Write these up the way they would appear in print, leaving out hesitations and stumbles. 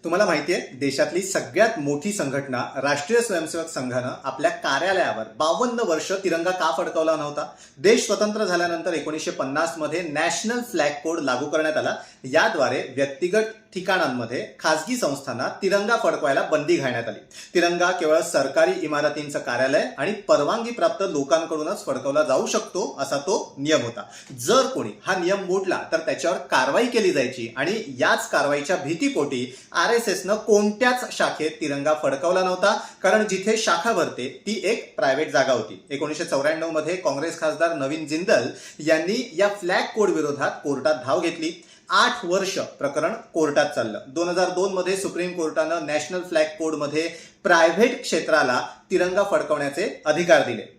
तुम्हाला माहिती आहे, देशातली सगळ्यात मोठी संघटना राष्ट्रीय स्वयंसेवक संघानं आपल्या कार्यालयावर 52 वर्ष तिरंगा का फडकवला नव्हता? देश स्वतंत्र झाल्यानंतर 1950 मध्ये नॅशनल फ्लॅग कोड लागू करण्यात आला. याद्वारे व्यक्तिगत ठिकाणांमध्ये खासगी संस्थांना तिरंगा फडकवायला बंदी घालण्यात आली. तिरंगा केवळ सरकारी इमारतींचं कार्यालय आणि परवानगी प्राप्त लोकांकडूनच फडकवला जाऊ शकतो असा तो नियम होता. जर कोणी हा नियम मोडला तर त्याच्यावर कारवाई केली जायची आणि याच कारवाईच्या भीतीपोटी RSSनं कोणत्याच शाखेत तिरंगा फडकवला नव्हता, कारण जिथे शाखा भरते ती एक प्रायव्हेट जागा होती. 1994 मध्ये काँग्रेस खासदार नवीन जिंदल यांनी या फ्लॅग कोड विरोधात कोर्टात धाव घेतली. 8 वर्ष प्रकरण कोर्टात चाललं. 2002 मध्ये सुप्रीम कोर्टानं नॅशनल फ्लॅग कोडमध्ये प्रायव्हेट क्षेत्राला तिरंगा फडकवण्याचे अधिकार दिले.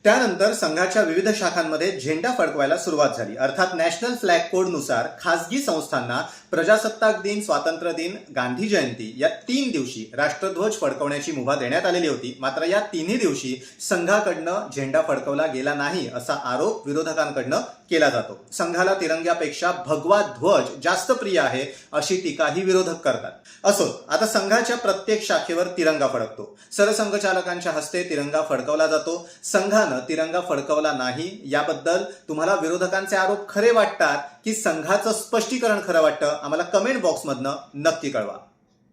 त्यानंतर संघाच्या विविध शाखांमध्ये झेंडा फडकवायला सुरुवात झाली. अर्थात नॅशनल फ्लॅग कोडनुसार खासगी संस्थांना प्रजासत्ताक दिन, स्वातंत्र्य दिन, गांधी जयंती या 3 दिवशी राष्ट्रध्वज फडकवण्याची मुभा देण्यात आलेली होती. मात्र या 3ही दिवशी संघाकडनं झेंडा फडकवला गेला नाही असा आरोप विरोधकांकडनं केला जातो. संघाला तिरंग्यापेक्षा भगवा ध्वज जास्त प्रिय आहे अशी टीकाही विरोधक करतात. असो, आता संघाच्या प्रत्येक शाखेवर तिरंगा फडकतो. सरसंघचालकांच्या हस्ते तिरंगा फडकवला जातो. संघानं तिरंगा फडकवला नाही याबद्दल तुम्हाला विरोधकांचे आरोप खरे वाटतात की संघाचं स्पष्टीकरण खरं वाटतं? आम्हाला कमेंट बॉक्समधनं नक्की कळवा.